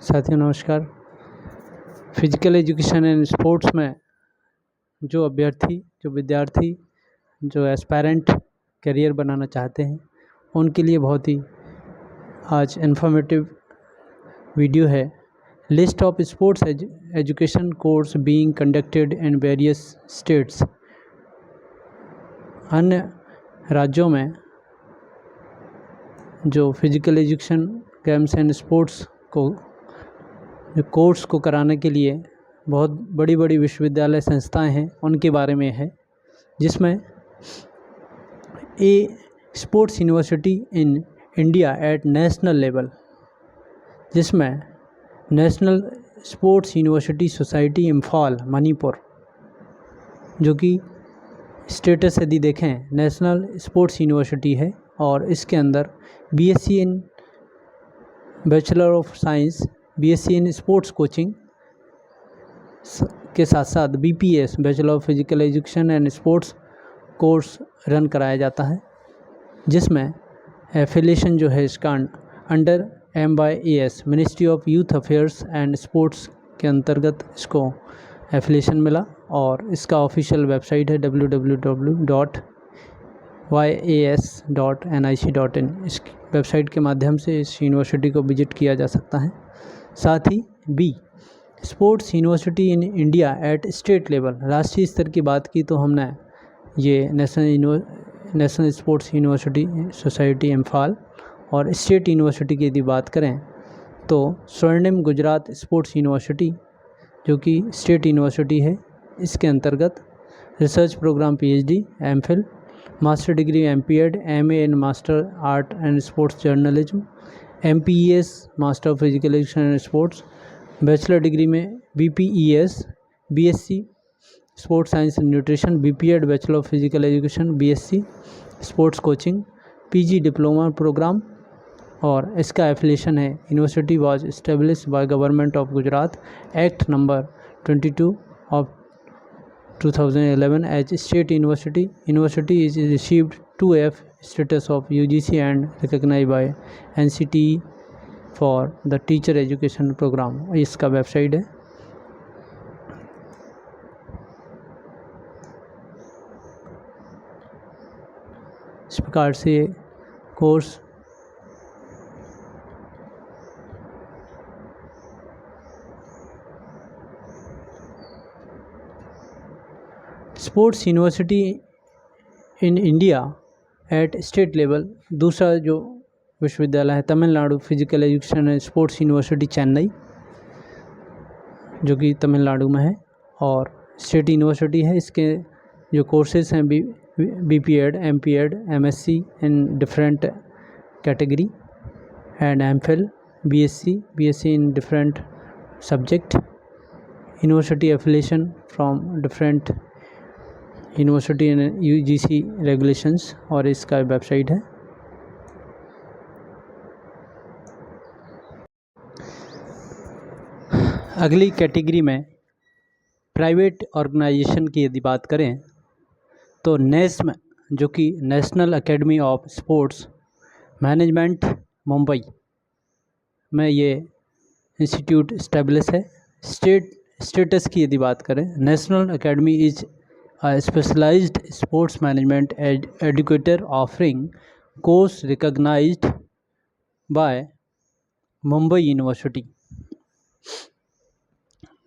साथियों नमस्कार। Physical education and sports में जो विद्यार्थी जो एस्पायरेंट करियर बनाना चाहते हैं उनके लिए बहुत ही आज इन्फॉर्मेटिव वीडियो है। List of sports education course being conducted in various states. अन्य राज्यों में जो physical education games and sports course को कराने के लिए बहुत बड़ी बड़ी विश्वविद्यालय संस्थाएं हैं उनके बारे में है, जिसमें A sports university in India at national level, जिसमें national sports university society Imphal Manipur, जो कि स्टेटस यदि देखें नेशनल स्पोर्ट्स यूनिवर्सिटी है, और इसके अंदर BSc in bachelor of science, BSc in sports coaching के साथ साथ BPS bachelor of physical education and sports course run कराया जाता है, जिसमें एफिलिएशन जो है इसका under MYAS ministry of youth affairs and sports के अंतर्गत इसको एफिलिएशन मिला, और इसका ऑफिशियल वेबसाइट है www.yas.nic.in। इस वेबसाइट के माध्यम से इस यूनिवर्सिटी को विजिट किया जा सकता है। साथ ही B sports university in India at state level, राष्ट्रीय स्तर की बात की तो हमने ये national sports university society Imphal, और स्टेट यूनिवर्सिटी की यदि बात करें तो स्वर्णिम गुजरात स्पोर्ट्स यूनिवर्सिटी, जो कि स्टेट यूनिवर्सिटी है, इसके अंतर्गत research programme PhD, MPhil, master degree MPEd, MA in master art and sports journalism, MPES master of physical education and sports, bachelor degree में BPES, BSc sports science and nutrition, BPEd bachelor of physical education, BSc sports coaching, PG diploma programme, और इसका affiliation है university was established by government of Gujarat act number 22 ऑफ 2011 as state university. University is received 2F status of UGC and recognized by NCTE for the teacher education program। इसका website है। इस प्रकार से course sports university in India at state level. दूसरा जो विश्वविद्यालय है Tamil Nadu physical education and sports university Chennai, जो कि तमिलनाडु में है और स्टेट यूनिवर्सिटी है। इसके जो कोर्सेज हैं BPEd, MPEd, MSc in different category and MPhil, BSc in different subject. University affiliation from different university in UGC regulations, और इसका वेबसाइट है। अगली कैटेगरी में प्राइवेट ऑर्गेनाइजेशन की यदि बात करें तो नेस्म, जो कि national academy of sports management Mumbai में ये इंस्टीट्यूट इस्टेब्लिश है। स्टेटस की यदि बात करें, national academy is specialized sports management educator offering course recognized by Mumbai university,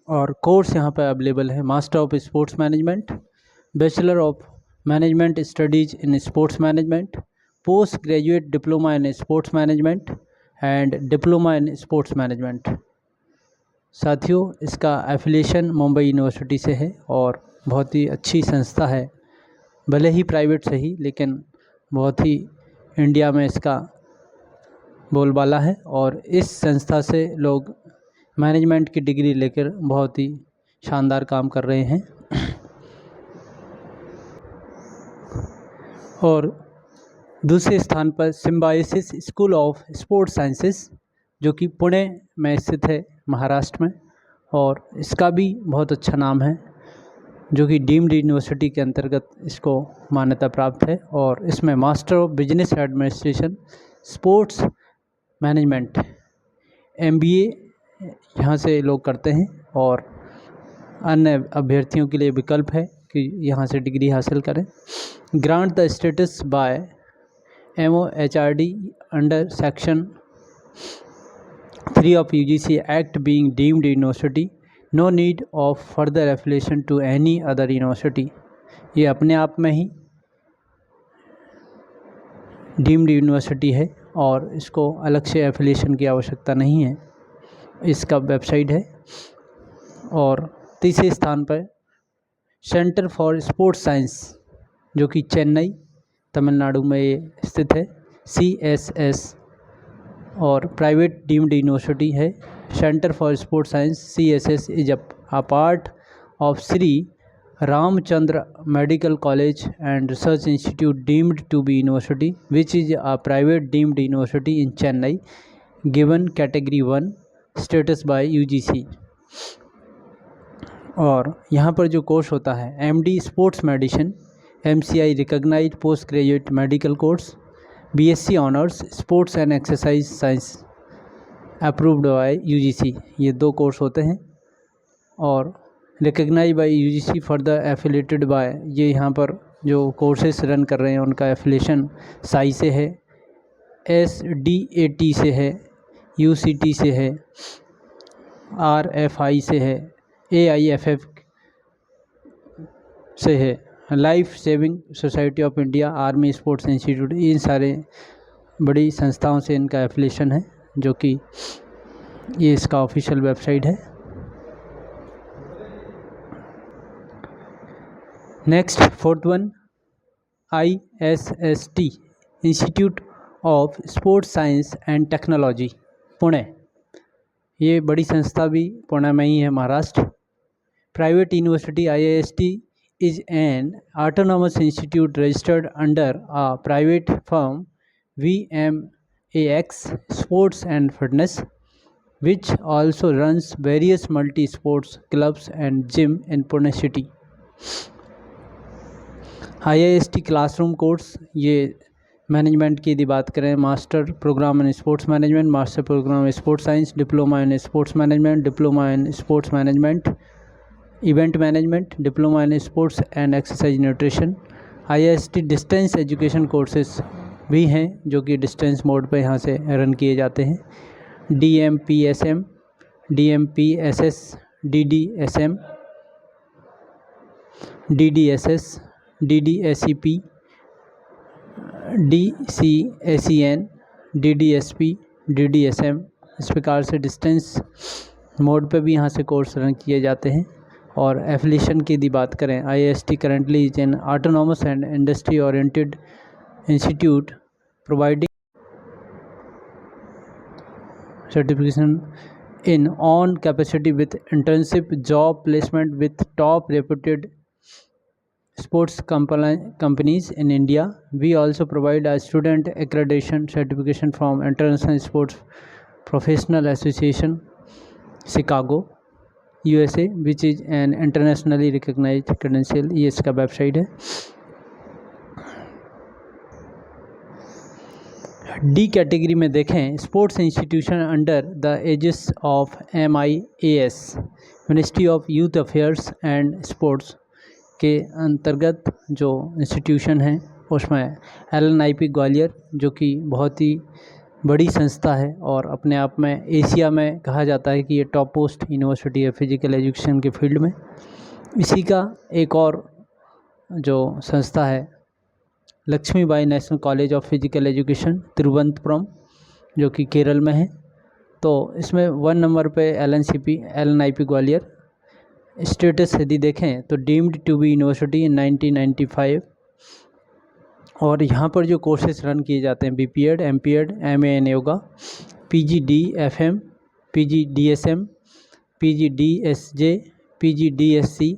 और कोर्स यहाँ पर अवेलेबल है master of sports management, bachelor of management studies in sports management, post graduate diploma in sports management and diploma in sports management. साथियों, इसका affiliation Mumbai university से है और बहुत ही अच्छी संस्था है, भले ही प्राइवेट से ही, लेकिन बहुत ही इंडिया में इसका बोलबाला है, और इस संस्था से लोग मैनेजमेंट की डिग्री लेकर बहुत ही शानदार काम कर रहे हैं। और दूसरे स्थान पर symbiosis school of sports sciences, जो कि पुणे में स्थित है महाराष्ट्र में, और इसका भी बहुत अच्छा नाम है, जो कि डीम्ड यूनिवर्सिटी के अंतर्गत इसको मान्यता प्राप्त है, और इसमें master of business administration sports management MBA यहाँ से लोग करते हैं, और अन्य अभ्यर्थियों के लिए विकल्प है कि यहाँ से डिग्री हासिल करें। Grant the status bye MOHRD under section 3 of UGC Act being deemed university, no need of further affiliation to any other university। ये अपने आप में ही डीम्ड यूनिवर्सिटी है और इसको अलग से एफिलिएशन की आवश्यकता नहीं है, इसका वेबसाइट है। और तीसरे स्थान पर सेंटर फॉर स्पोर्ट्स साइंस, जो कि चेन्नई तमिलनाडु में ये स्थित है, CSS, और प्राइवेट डीम्ड यूनिवर्सिटी है। Centre for sports science CSS is a part of Shri Ramachandra medical college and research institute deemed to be university which is a private deemed university in Chennai given category 1 status by UGC। और यहाँ पर जो course होता है MD sports medicine, MCI recognized post graduate medical course, BSc honours sports and exercise science approved by UGC, ये 2 course होते हैं। और recognize by UGC for the affiliated by, ये यहाँ पर जो कोर्सेस रन कर रहे हैं उनका एफिलेशन साई से है, SDAT से है, UCT से है, RFI से है, AIFF से है, life saving society of India, army sports institute, इन सारे बड़ी संस्थाओं से इनका एफिलिएशन है, जो कि ये इसका ऑफिशियल वेबसाइट है। Next 4th one, ISST institute of sports science and technology Pune, ये बड़ी संस्था भी पुणे में ही है, Maharashtra. Private university IIST is an autonomous institute registered under a private firm VMAX Sports and Fitness, which also runs various multi-sports clubs and gym in Pune city। IIST classroom course, ये management की यदि बात करें, master programme in sports management, master programme in sports science, diploma in sports management, diploma in sports management event management, diploma in sports and exercise nutrition. IIST distance education courses भी हैं जो कि distance mode पर यहाँ से run किए जाते हैं। DMPSM, DMPSS, DDSM, DDSS, DDSEP, DCSEN, DDSP, DDSM, इस प्रकार से डिस्टेंस मोड पे भी यहाँ से कोर्स रन किए जाते हैं। और एफिलिएशन की यदि बात करें, IIST currently is an autonomous and industry oriented institute providing certification in own capacity with internship job placement with top reputed sports companies in India. We also provide a student accreditation certification from International Sports Professional Association, Chicago, USA, which is an internationally recognized credential। ये इसका website है। D category में देखें, sports institution under the aegis of MIAS, ministry of youth affairs and sports के अंतर्गत जो institution है उसमें LNIP ग्वालियर, जो कि बहुत ही बड़ी संस्था है और अपने आप में एशिया में कहा जाता है कि ये टॉप मोस्ट यूनिवर्सिटी है फिजिकल एजुकेशन के फील्ड में। इसी का एक और जो संस्था है Lakshmibai national college of physical education Thiruvananthapuram, जो कि केरल में है। तो इसमें 1 नंबर पे LNIP ग्वालियर। स्टेटस यदि देखें तो डीम्ड टू बी यूनिवर्सिटी इन 1995। और यहाँ पर जो कोर्सेज रन किए जाते हैं BPEd, MPEd, MA in yoga, PGDFM, PGDSM, PGDSJ, PGDSC,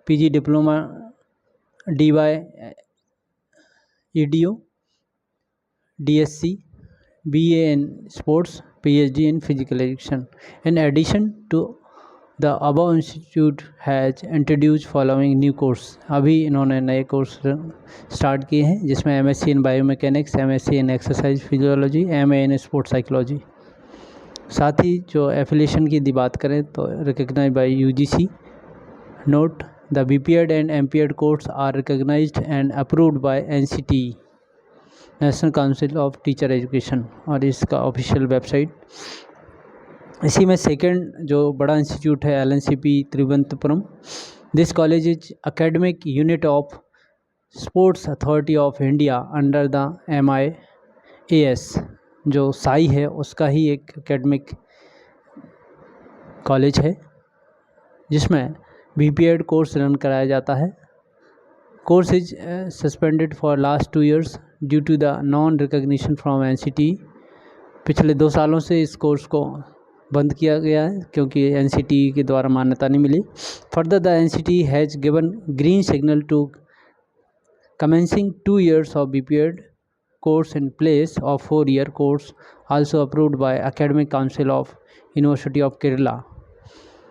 PG diploma DY EDO, DSC, BA in sports, PhD in physical education। In addition to the above, institute has introduced following new course। अभी इन्होंने नए course start किए हैं जिसमें MSc in biomechanics, MSc in exercise physiology, MA in sports psychology. साथ ही जो affiliation की यदि बात करें तो recognize by UGC. Note the BPEd and MPEd course are recognized and approved by NCT, national council of teacher education, और इसका ऑफिशियल वेबसाइट। इसी में सेकंड जो बड़ा इंस्टीट्यूट है LNCP Thiruvananthapuram. This college is academic unit of sports authority of India under the MIAS, जो साई है उसका ही एक एकेडमिक कॉलेज है जिसमें बीपीएड कोर्स रन कराया जाता है। Course is suspended for last 2 years due to the non recognition from NCT. पिछले 2 सालों से इस कोर्स को बंद किया गया है क्योंकि एनसीटी के द्वारा मान्यता नहीं मिली। Further the NCT has given green signal to commencing 2 years of BPED course in place of 4-year course also approved by Academic Council of University of Kerala,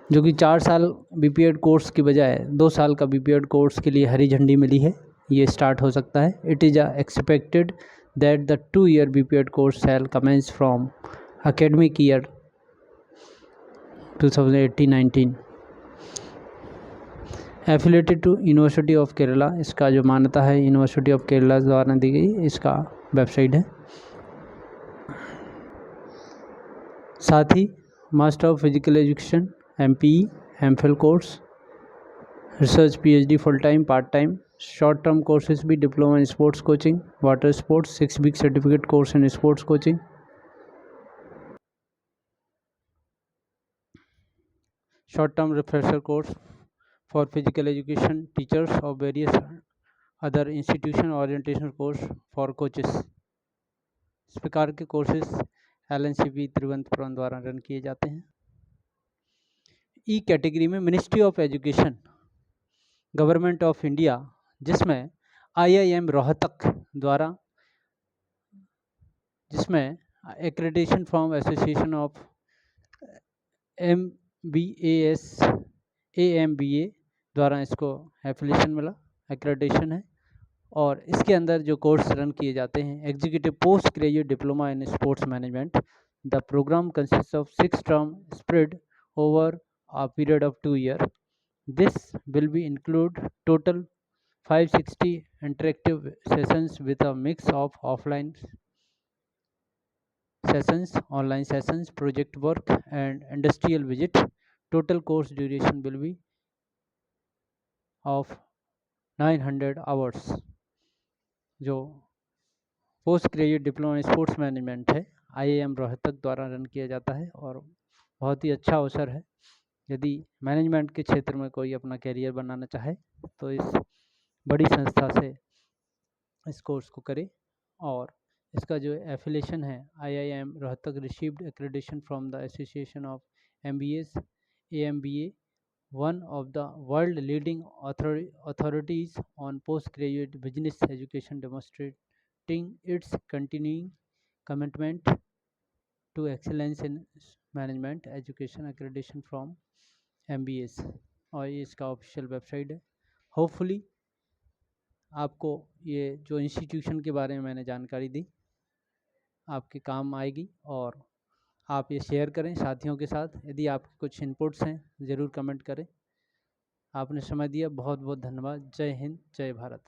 जो कि 4 साल BPED कोर्स की बजाय 2 साल का BPED कोर्स के लिए हरी झंडी मिली है, ये स्टार्ट हो सकता है। It is expected that the 2-year BPED कोर्स shall commence from academic year 2018-19। Affiliated to university of Kerala, इसका जो मान्यता है यूनिवर्सिटी ऑफ केरला द्वारा दी गई, इसका वेबसाइट है। साथ ही master of physical education MPE MPhil course, research PhD full time part time, short term courses भी diploma in sports coaching, water sports, 6 week certificate course in sports coaching, short term refresher course for physical education teachers of various other institution, orientation course for coaches। इस प्रकार के courses LNCP Thiruvananthapuram द्वारा run किए जाते हैं। ई category में ministry of education government of India, जिसमें IIM Rohtak द्वारा, जिसमें accreditation from association of MBAS AMBA द्वारा इसको एफिलिएशन मिला, एक्रेडिटेशन है। और इसके अंदर जो कोर्स रन किए जाते हैं executive post graduate diploma in sports management. The programme consist of 6 term spread over a period of 2 years। This will be include total 560 interactive sessions with a mix of offline sessions, online sessions, project work and industrial visit। Total course duration will be of 900 hours। जो post graduate diploma in sports management है IIM Rohtak द्वारा run किया जाता है और बहुत ही अच्छा अवसर है। यदि मैनेजमेंट के क्षेत्र में कोई अपना कैरियर बनाना चाहे तो इस बड़ी संस्था से इस कोर्स को करे। और इसका जो एफिलिएशन है IIM Rohtak received accreditation from the association of MBAs AMBA, one of the world leading authorities on postgraduate business education, demonstrating its continuing commitment to excellence in management education accreditation from MBAs। और ये इसका official website है। Hopefully आपको ये जो institution के बारे में मैंने जानकारी दी आपके काम आएगी और आप ये शेयर करें साथियों के साथ। यदि आपके कुछ इनपुट्स हैं ज़रूर कमेंट करें। आपने समय दिया, बहुत बहुत धन्यवाद। जय हिंद, जय भारत।